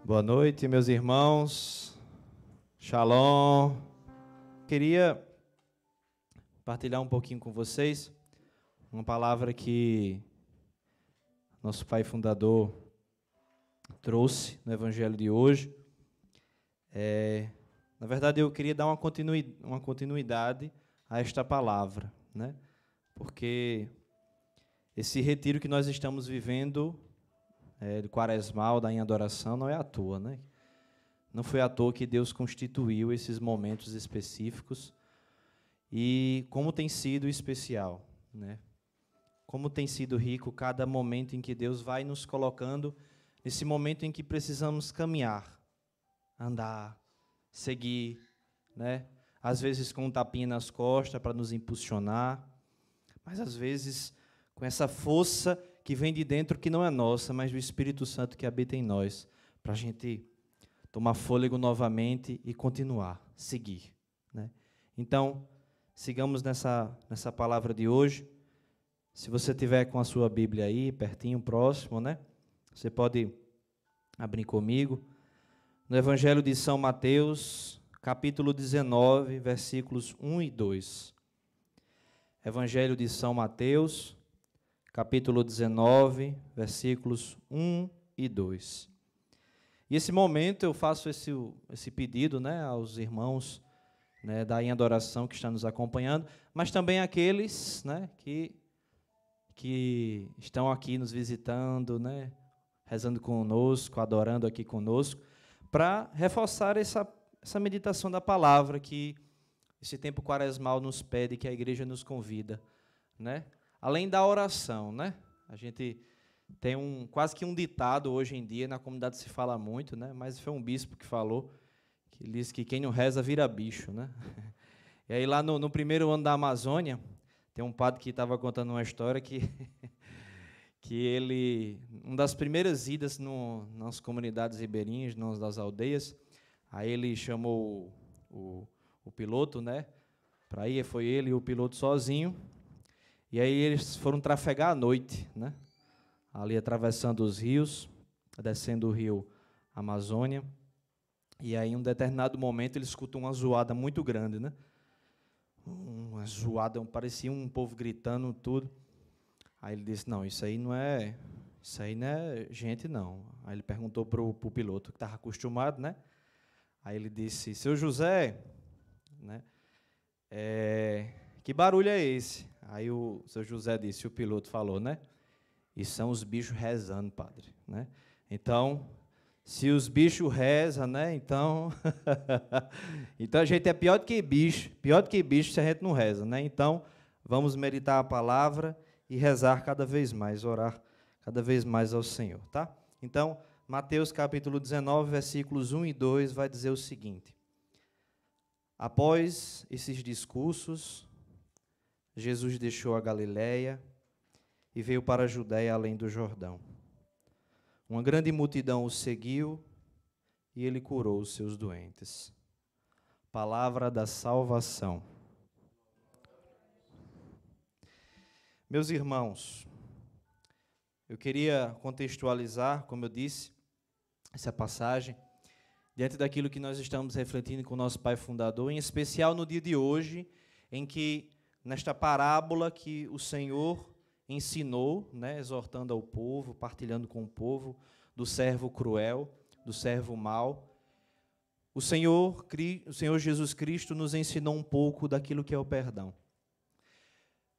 Boa noite, meus irmãos. Shalom. Queria partilhar um pouquinho com vocês uma palavra que nosso pai fundador trouxe no evangelho de hoje. Na verdade, eu queria dar uma continuidade a esta palavra, né? Porque esse retiro que nós estamos vivendo do Quaresmal, da Em Adoração, não é à toa, né? Não foi à toa que Deus constituiu esses momentos específicos e como tem sido especial, né? Como tem sido rico cada momento em que Deus vai nos colocando nesse momento em que precisamos caminhar, andar, seguir, né? Às vezes com um tapinha nas costas para nos impulsionar, mas às vezes com essa força que vem de dentro, que não é nossa, mas do Espírito Santo que habita em nós, para a gente tomar fôlego novamente e continuar, seguir, né? Então, sigamos nessa palavra de hoje. Se você tiver com a sua Bíblia aí, pertinho, próximo, né? Você pode abrir comigo. No Evangelho de São Mateus, capítulo 19, versículos 1 e 2. Evangelho de São Mateus, capítulo 19, versículos 1 e 2. E esse momento eu faço esse pedido, né, aos irmãos, né, da Em Adoração que estão nos acompanhando, mas também aqueles, né, que estão aqui nos visitando, né, rezando conosco, adorando aqui conosco, para reforçar essa meditação da palavra que esse tempo quaresmal nos pede, que a igreja nos convida, né? Além da oração, né? A gente tem quase que um ditado hoje em dia, na comunidade se fala muito, né? Mas foi um bispo que falou, que diz que quem não reza vira bicho, né? E aí lá no primeiro ano da Amazônia, tem um padre que estava contando uma história que ele, uma das primeiras idas nas comunidades ribeirinhas, nas aldeias, aí ele chamou o piloto, né? Para ir, foi ele e o piloto sozinho. E aí eles foram trafegar à noite, né? Ali atravessando os rios, descendo o rio Amazônia. E aí, em um determinado momento, eles escutam uma zoada muito grande, né? Uma zoada, parecia um povo gritando, tudo. Aí ele disse, não, isso aí não é gente, não. Aí ele perguntou para o piloto, que estava acostumado, né? Aí ele disse, seu José, né? Que barulho é esse? Aí o seu José disse, o piloto falou, né? E são os bichos rezando, padre, né? Então, se os bichos rezam, né? Então, então a gente é pior do que bicho se a gente não reza, né? Então, vamos meditar a palavra e rezar cada vez mais, orar cada vez mais ao Senhor, tá? Então, Mateus capítulo 19, versículos 1 e 2 vai dizer o seguinte: após esses discursos, Jesus deixou a Galiléia e veio para a Judéia além do Jordão. Uma grande multidão o seguiu e ele curou os seus doentes. Palavra da salvação. Meus irmãos, eu queria contextualizar, como eu disse, essa passagem, diante daquilo que nós estamos refletindo com o nosso Pai Fundador, em especial no dia de hoje, em que, nesta parábola que o Senhor ensinou, né, exortando ao povo, partilhando com o povo, do servo cruel, do servo mau, o Senhor Jesus Cristo nos ensinou um pouco daquilo que é o perdão.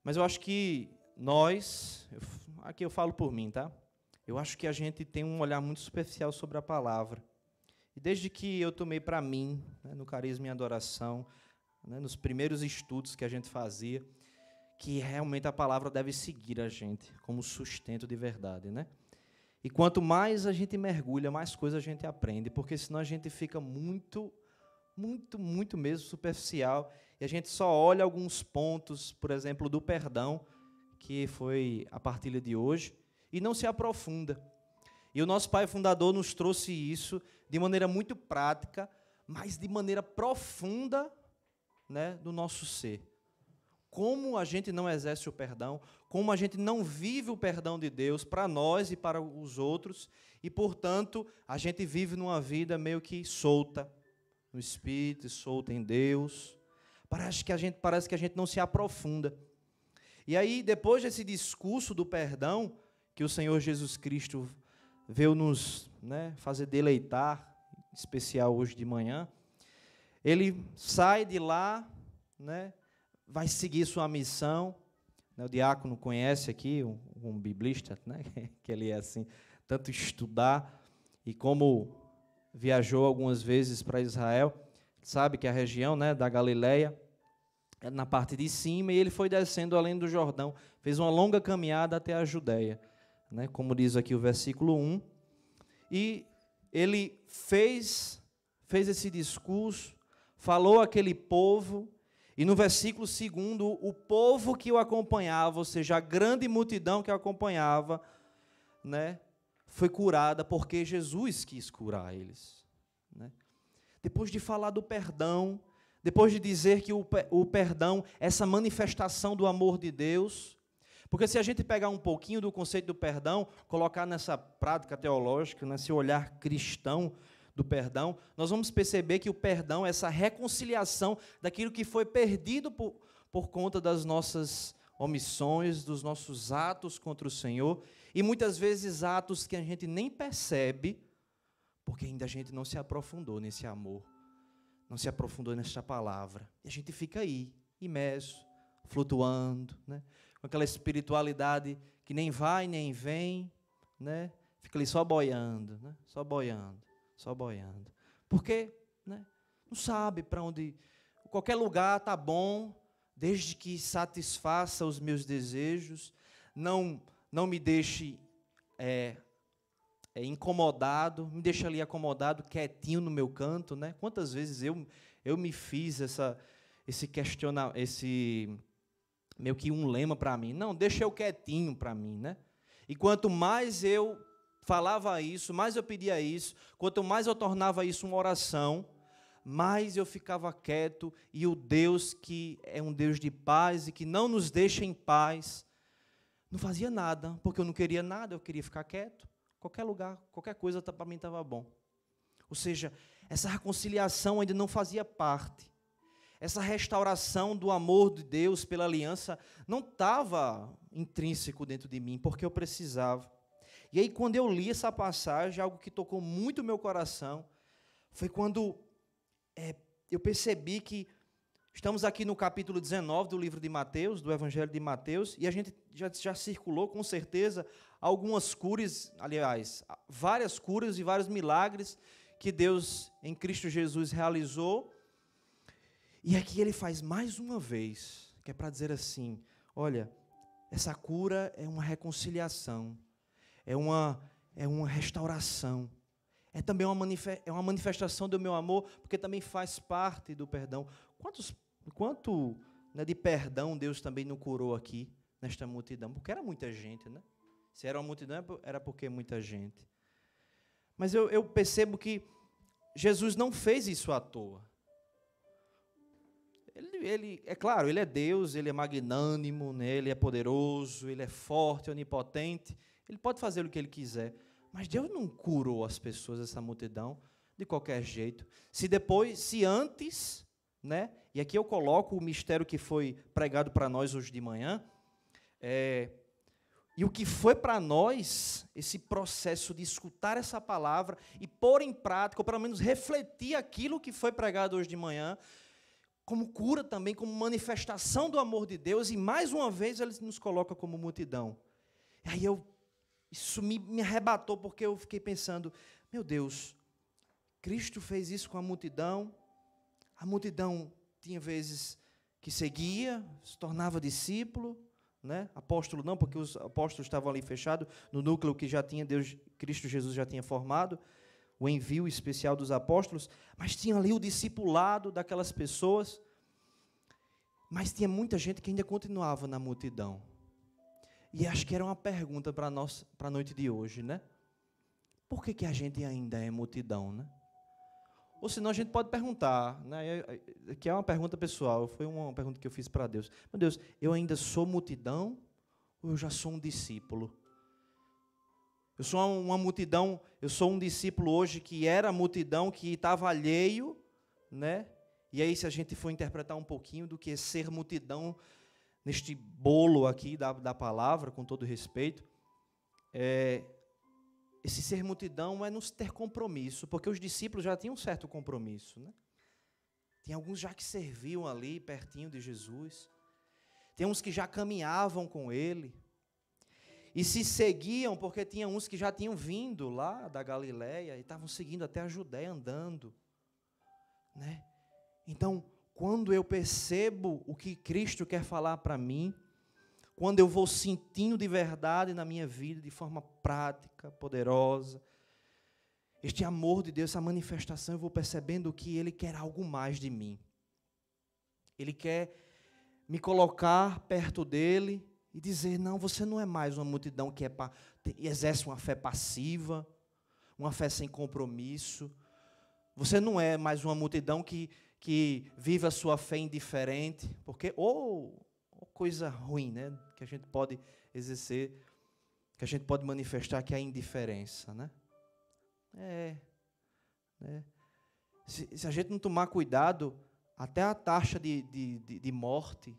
Mas eu acho que aqui eu falo por mim, tá? Eu acho que a gente tem um olhar muito superficial sobre a palavra. E desde que eu tomei para mim, né, no Carisma e Adoração, né, nos primeiros estudos que a gente fazia, que realmente a palavra deve seguir a gente como sustento de verdade, né? E quanto mais a gente mergulha, mais coisa a gente aprende, porque senão a gente fica muito mesmo superficial e a gente só olha alguns pontos, por exemplo, do perdão, que foi a partilha de hoje, e não se aprofunda. E o nosso Pai Fundador nos trouxe isso de maneira muito prática, mas de maneira profunda, né, do nosso ser. Como a gente não exerce o perdão, como a gente não vive o perdão de Deus para nós e para os outros, e, portanto, a gente vive numa vida meio que solta no Espírito, solta em Deus. Parece que a gente não se aprofunda. E aí, depois desse discurso do perdão, que o Senhor Jesus Cristo veio nos, fazer deleitar, em especial hoje de manhã, ele sai de lá, vai seguir sua missão. O diácono conhece aqui, um biblista, que ele é assim, tanto estudar, e como viajou algumas vezes para Israel, sabe que a região da Galileia, na parte de cima, e ele foi descendo além do Jordão, fez uma longa caminhada até a Judéia, como diz aqui o versículo 1, e ele fez esse discurso, falou àquele povo, e no versículo 2, o povo que o acompanhava, ou seja, a grande multidão que o acompanhava, foi curada, porque Jesus quis curar eles. Depois de falar do perdão, depois de dizer que o perdão, essa manifestação do amor de Deus, porque se a gente pegar um pouquinho do conceito do perdão, colocar nessa prática teológica, nesse olhar cristão do perdão, nós vamos perceber que o perdão é essa reconciliação daquilo que foi perdido por conta das nossas omissões, dos nossos atos contra o Senhor, e muitas vezes atos que a gente nem percebe, porque ainda a gente não se aprofundou nesse amor, não se aprofundou nessa palavra. E a gente fica aí, imerso, flutuando, com aquela espiritualidade que nem vai, nem vem, fica ali só boiando, só boiando, só boiando. Porque não sabe para onde... Qualquer lugar está bom, desde que satisfaça os meus desejos, não me deixe incomodado, me deixa ali acomodado, quietinho no meu canto, Quantas vezes eu me fiz esse questionamento, meio que um lema para mim, não, deixa eu quietinho para mim, E quanto mais eu falava isso, mais eu pedia isso, quanto mais eu tornava isso uma oração, mais eu ficava quieto, e o Deus que é um Deus de paz e que não nos deixa em paz, não fazia nada, porque eu não queria nada, eu queria ficar quieto. Qualquer lugar, qualquer coisa para mim estava bom. Ou seja, essa reconciliação ainda não fazia parte. Essa restauração do amor de Deus pela aliança não estava intrínseco dentro de mim, porque eu precisava. E aí, quando eu li essa passagem, algo que tocou muito o meu coração, foi quando eu percebi que estamos aqui no capítulo 19 do livro de Mateus, do Evangelho de Mateus, e a gente já circulou, com certeza, algumas curas, aliás, várias curas e vários milagres que Deus, em Cristo Jesus, realizou. E aqui ele faz mais uma vez, que é para dizer assim, olha, essa cura é uma reconciliação, é uma restauração, é também uma manifestação do meu amor, porque também faz parte do perdão. Quanto de perdão Deus também não curou aqui, nesta multidão? Porque era muita gente, Se era uma multidão, era porque muita gente. Mas eu percebo que Jesus não fez isso à toa. Ele, é claro, ele é Deus, ele é magnânimo, ele é poderoso, ele é forte, onipotente, ele pode fazer o que ele quiser. Mas Deus não curou as pessoas, essa multidão, de qualquer jeito. Se antes, e aqui eu coloco o mistério que foi pregado para nós hoje de manhã, e o que foi para nós, esse processo de escutar essa palavra e pôr em prática, ou pelo menos refletir aquilo que foi pregado hoje de manhã, como cura também, como manifestação do amor de Deus, e mais uma vez ele nos coloca como multidão. E aí isso me arrebatou, porque eu fiquei pensando, meu Deus, Cristo fez isso com a multidão tinha vezes que seguia, se tornava discípulo, apóstolo não, porque os apóstolos estavam ali fechados, no núcleo que já tinha Cristo Jesus já tinha formado, o envio especial dos apóstolos, mas tinha ali o discipulado daquelas pessoas, mas tinha muita gente que ainda continuava na multidão. E acho que era uma pergunta para a noite de hoje, Por que a gente ainda é multidão, Ou senão a gente pode perguntar, que é uma pergunta pessoal, foi uma pergunta que eu fiz para Deus. Meu Deus, eu ainda sou multidão ou eu já sou um discípulo? Eu sou uma multidão, eu sou um discípulo hoje que era a multidão que estava alheio, né? E aí, se a gente for interpretar um pouquinho do que é ser multidão neste bolo aqui da palavra, com todo respeito, esse ser multidão é não ter compromisso, porque os discípulos já tinham um certo compromisso, né? Tem alguns já que serviam ali, pertinho de Jesus. Tem uns que já caminhavam com ele. E se seguiam, porque tinha uns que já tinham vindo lá da Galileia e estavam seguindo até a Judéia andando, né? Então, quando eu percebo o que Cristo quer falar para mim, quando eu vou sentindo de verdade na minha vida, de forma prática, poderosa, este amor de Deus, essa manifestação, eu vou percebendo que Ele quer algo mais de mim. Ele quer me colocar perto dEle e dizer, não, você não é mais uma multidão que exerce uma fé passiva, uma fé sem compromisso. Você não é mais uma multidão que vive a sua fé indiferente, porque, coisa ruim, né, que a gente pode exercer, que a gente pode manifestar, que é a indiferença, né? Se a gente não tomar cuidado, até a taxa de morte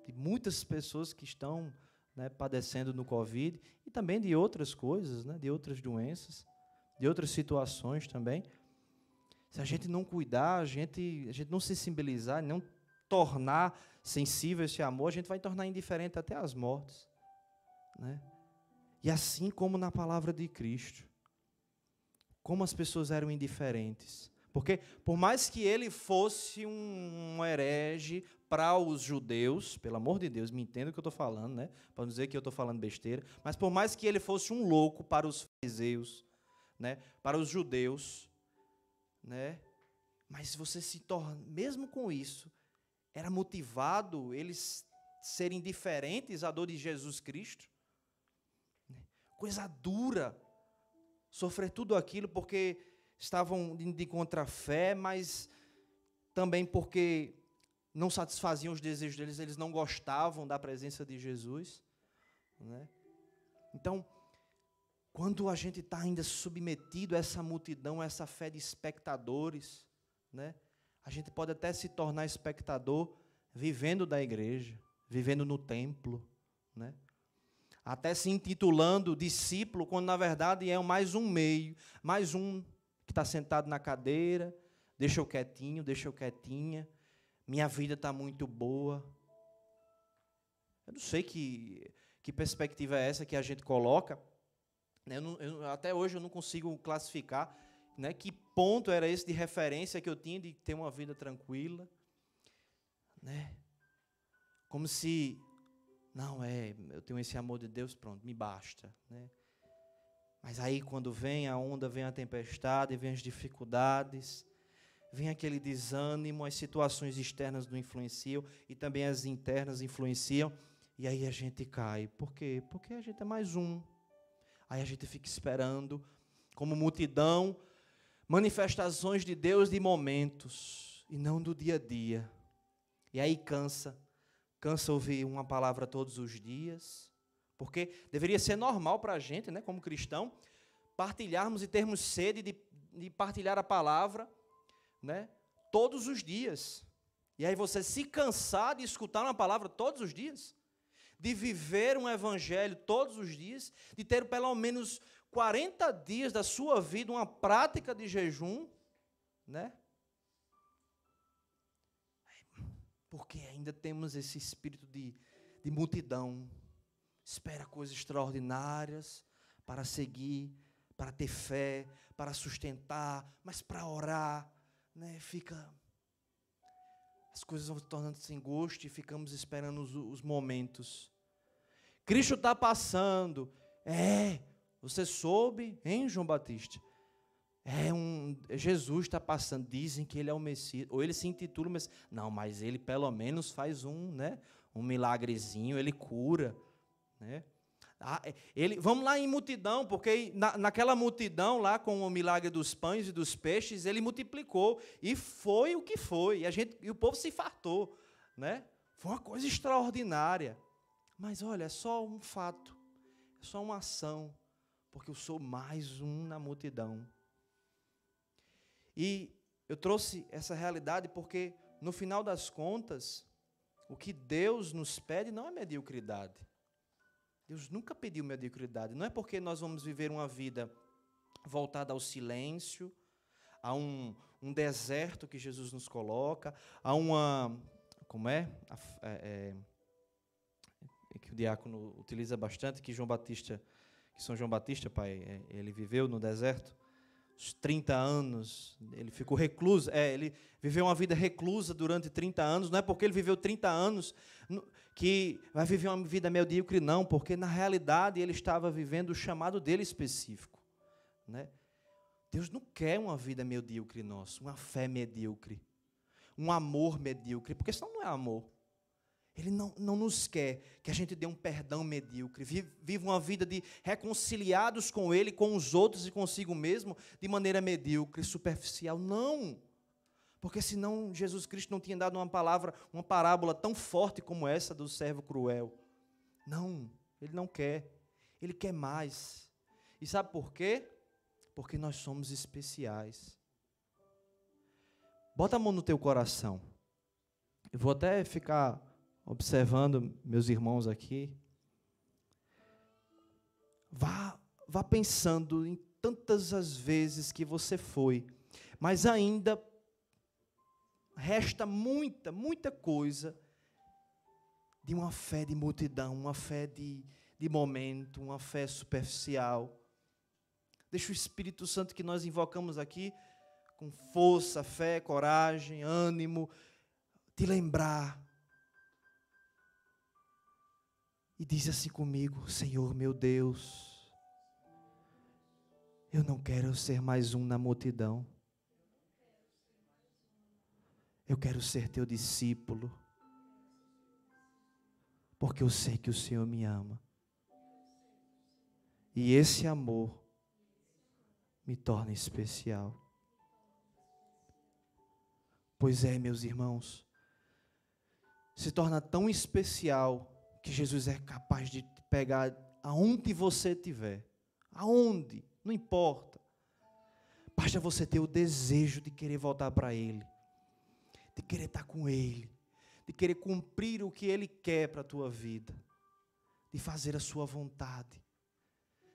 de muitas pessoas que estão, né, padecendo no Covid, e também de outras coisas, né, de outras doenças, de outras situações também. Se a gente não cuidar, a gente não sensibilizar, não tornar sensível esse amor, a gente vai tornar indiferente até as mortes, né? E assim como na palavra de Cristo, como as pessoas eram indiferentes. Porque, por mais que ele fosse um herege para os judeus, pelo amor de Deus, me entenda o que eu estou falando, né? Para não dizer que eu estou falando besteira, mas por mais que ele fosse um louco para os fariseus, né? Para os judeus, né? Mas você se torna, mesmo com isso, era motivado eles serem diferentes à dor de Jesus Cristo. Coisa dura, sofrer tudo aquilo porque estavam de contrafé, mas também porque não satisfaziam os desejos deles, eles não gostavam da presença de Jesus, né? Então, quando a gente está ainda submetido a essa multidão, a essa fé de espectadores, né? A gente pode até se tornar espectador vivendo da igreja, vivendo no templo, né? Até se intitulando discípulo, quando na verdade é mais um meio, mais um que está sentado na cadeira, deixa eu quietinho, deixa eu quietinha, minha vida está muito boa. Eu não sei que perspectiva é essa que a gente coloca, né? Até hoje eu não consigo classificar, né, que ponto era esse de referência que eu tinha de ter uma vida tranquila, né? Como se, não, eu tenho esse amor de Deus, pronto, me basta, né? Mas aí quando vem a onda, vem a tempestade, vem as dificuldades, vem aquele desânimo, as situações externas não influenciam e também as internas influenciam, e aí a gente cai. Por quê? Porque a gente é mais um. Aí a gente fica esperando, como multidão, manifestações de Deus de momentos, e não do dia a dia. E aí cansa ouvir uma palavra todos os dias, porque deveria ser normal para a gente, né, como cristão, partilharmos e termos sede de partilhar a palavra, né, todos os dias. E aí você se cansar de escutar uma palavra todos os dias, de viver um evangelho todos os dias, de ter pelo menos 40 dias da sua vida uma prática de jejum, né? Porque ainda temos esse espírito de multidão, espera coisas extraordinárias para seguir, para ter fé, para sustentar, mas para orar, né? As coisas vão se tornando sem gosto e ficamos esperando os momentos. Cristo está passando. Você soube, hein, João Batista? Jesus está passando. Dizem que ele é o Messias. Ou ele se intitula Messias. Não, mas ele pelo menos faz um milagrezinho, ele cura, né? Vamos lá em multidão, porque naquela multidão lá com o milagre dos pães e dos peixes, ele multiplicou, e foi o que foi, e o povo se fartou, né? Foi uma coisa extraordinária, Mas olha, é só um fato, é só uma ação, porque eu sou mais um na multidão. E eu trouxe essa realidade porque, no final das contas, o que Deus nos pede não é mediocridade. Deus nunca pediu mediocridade. Não é porque nós vamos viver uma vida voltada ao silêncio, a um deserto que Jesus nos coloca, a uma... Como é? Que o diácono utiliza bastante, que São João Batista, pai, ele viveu no deserto, os 30 anos, ele ficou recluso, ele viveu uma vida reclusa durante 30 anos, não é porque ele viveu 30 anos que vai viver uma vida medíocre, não, porque na realidade ele estava vivendo o chamado dele específico, né? Deus não quer uma vida medíocre nossa, uma fé medíocre, um amor medíocre, porque senão não é amor. Ele não nos quer que a gente dê um perdão medíocre, viva uma vida de reconciliados com Ele, com os outros e consigo mesmo, de maneira medíocre, superficial. Não! Porque senão Jesus Cristo não tinha dado uma parábola tão forte como essa do servo cruel. Não, Ele não quer. Ele quer mais. E sabe por quê? Porque nós somos especiais. Bota a mão no teu coração. Eu vou até ficar observando meus irmãos aqui. Vá pensando em tantas as vezes que você foi, mas ainda resta muita coisa de uma fé de multidão, uma fé de momento, uma fé superficial. Deixa o Espírito Santo que nós invocamos aqui, com força, fé, coragem, ânimo, te lembrar. E diz assim comigo: Senhor meu Deus, eu não quero ser mais um na multidão. Eu quero ser teu discípulo, porque eu sei que o Senhor me ama. E esse amor me torna especial. Pois é, meus irmãos, se torna tão especial que Jesus é capaz de te pegar aonde você estiver. Aonde, não importa. Basta você ter o desejo de querer voltar para Ele, de querer estar com Ele, de querer cumprir o que Ele quer para a tua vida, de fazer a sua vontade.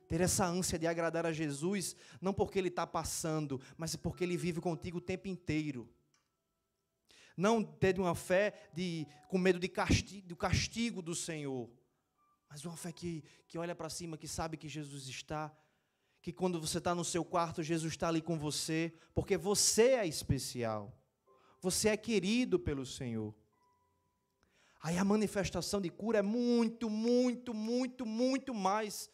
Ter essa ânsia de agradar a Jesus, não porque Ele está passando, mas porque Ele vive contigo o tempo inteiro. Não ter uma fé com medo do castigo do Senhor, mas uma fé que olha para cima, que sabe que Jesus está, que quando você está no seu quarto, Jesus está ali com você, porque você é especial, você é querido pelo Senhor. Aí a manifestação de cura é muito mais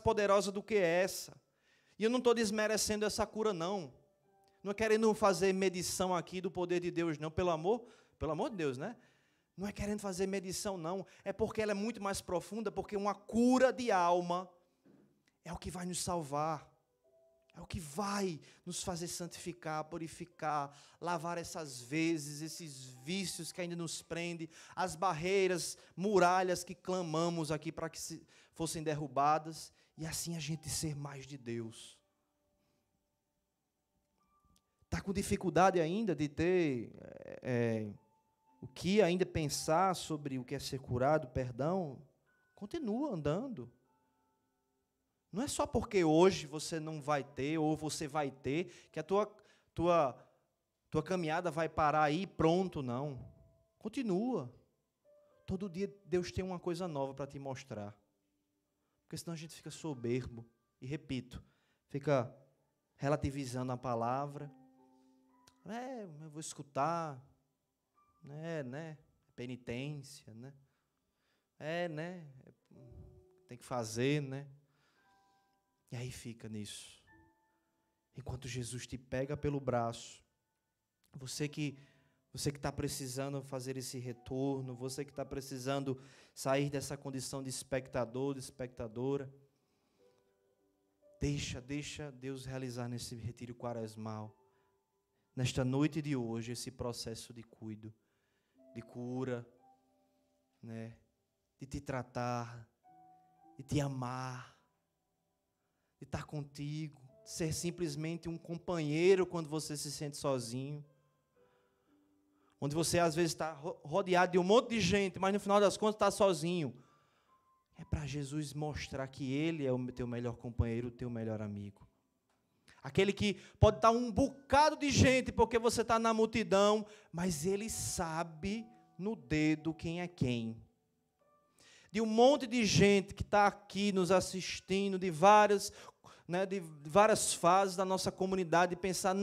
poderosa do que essa. E eu não estou desmerecendo essa cura, não. Não é querendo fazer medição aqui do poder de Deus, não. Pelo amor de Deus, né? Não é querendo fazer medição, não. É porque ela é muito mais profunda, porque uma cura de alma é o que vai nos salvar. É o que vai nos fazer santificar, purificar, lavar essas vezes, esses vícios que ainda nos prendem, as barreiras, muralhas que clamamos aqui para que fossem derrubadas, e assim a gente ser mais de Deus. Está com dificuldade ainda de ter o que ainda pensar sobre o que é ser curado, perdão? Continua andando. Não é só porque hoje você não vai ter, ou você vai ter, que a tua caminhada vai parar aí pronto, não. Continua. Todo dia Deus tem uma coisa nova para te mostrar. Porque senão a gente fica soberbo. E repito, fica relativizando a palavra. Eu vou escutar, né? Penitência, né? Tem que fazer, né? E aí fica nisso. Enquanto Jesus te pega pelo braço, você que está precisando fazer esse retorno, você que está precisando sair dessa condição de espectador, de espectadora, deixa Deus realizar nesse retiro quaresmal, nesta noite de hoje, esse processo de cuido, de cura, né? de te tratar, de te amar, de estar contigo, de ser simplesmente um companheiro quando você se sente sozinho. Onde você às vezes está rodeado de um monte de gente, mas no final das contas está sozinho. É para Jesus mostrar que Ele é o teu melhor companheiro, o teu melhor amigo. Aquele que pode estar um bocado de gente, porque você está na multidão, mas Ele sabe no dedo quem é quem. De um monte de gente que está aqui nos assistindo, de várias fases da nossa comunidade, e pensar,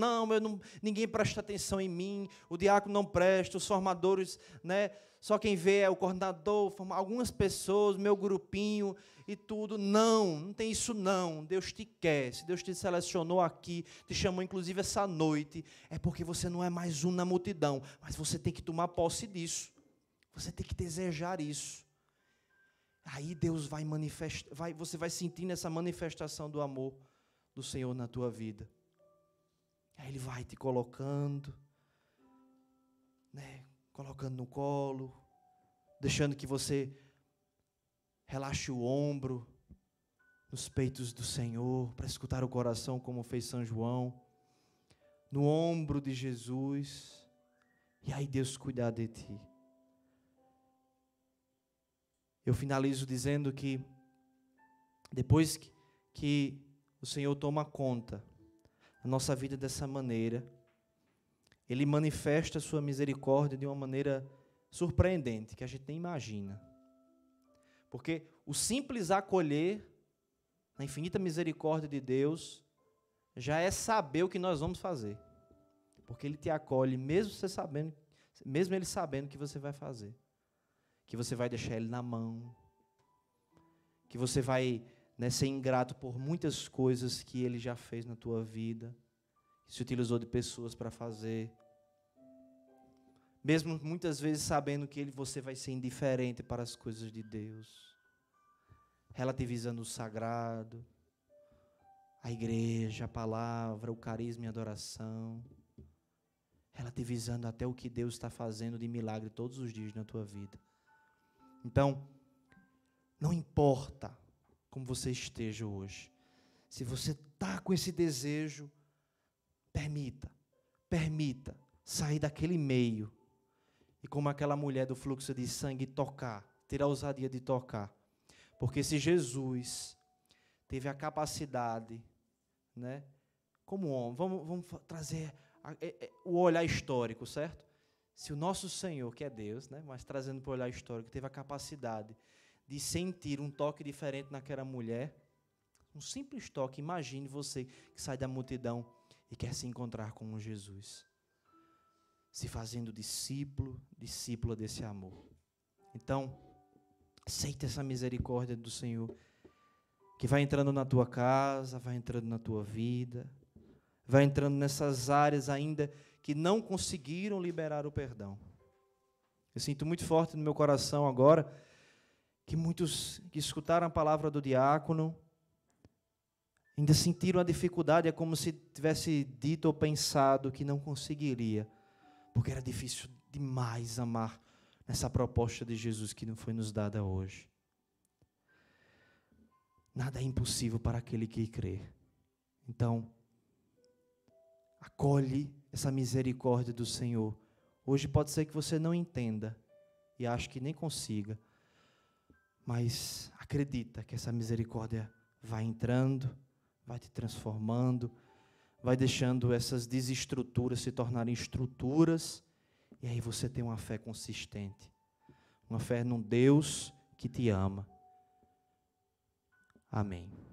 ninguém presta atenção em mim, o diácono não presta, os formadores, só quem vê é o coordenador, algumas pessoas, meu grupinho e tudo. Não tem isso não. Deus te quer. Se Deus te selecionou aqui, te chamou inclusive essa noite, é porque você não é mais um na multidão, mas você tem que tomar posse disso. Você tem que desejar isso. Aí Deus vai manifestar, você vai sentindo essa manifestação do amor do Senhor na tua vida. Aí Ele vai te colocando, colocando no colo, deixando que você relaxe o ombro nos peitos do Senhor, para escutar o coração, como fez São João, no ombro de Jesus, e aí Deus cuidar de ti. Eu finalizo dizendo que, depois que o Senhor toma conta da nossa vida dessa maneira, Ele manifesta a sua misericórdia de uma maneira surpreendente, que a gente nem imagina. Porque o simples acolher na infinita misericórdia de Deus já é saber o que nós vamos fazer. Porque Ele te acolhe, mesmo Ele sabendo o que você vai fazer. Que você vai deixar Ele na mão, que você vai ser ingrato por muitas coisas que Ele já fez na tua vida, que se utilizou de pessoas para fazer, mesmo muitas vezes sabendo que você vai ser indiferente para as coisas de Deus, relativizando o sagrado, a igreja, a palavra, o carisma e a adoração, relativizando até o que Deus está fazendo de milagre todos os dias na tua vida. Então, não importa como você esteja hoje, se você está com esse desejo, permita sair daquele meio e, como aquela mulher do fluxo de sangue, ter a ousadia de tocar. Porque se Jesus teve a capacidade, como homem, vamos trazer o olhar histórico, certo? Se o nosso Senhor, que é Deus, mas trazendo para o olhar histórico, teve a capacidade de sentir um toque diferente naquela mulher, um simples toque, imagine você que sai da multidão e quer se encontrar com Jesus, se fazendo discípula desse amor. Então, aceita essa misericórdia do Senhor, que vai entrando na tua casa, vai entrando na tua vida, vai entrando nessas áreas ainda que não conseguiram liberar o perdão. Eu sinto muito forte no meu coração agora que muitos que escutaram a palavra do diácono ainda sentiram a dificuldade, é como se tivesse dito ou pensado que não conseguiria, porque era difícil demais amar nessa proposta de Jesus que não foi nos dada hoje. Nada é impossível para aquele que crê. Então, acolhe essa misericórdia do Senhor. Hoje pode ser que você não entenda e ache que nem consiga, mas acredita que essa misericórdia vai entrando, vai te transformando, vai deixando essas desestruturas se tornarem estruturas, e aí você tem uma fé consistente, uma fé num Deus que te ama. Amém.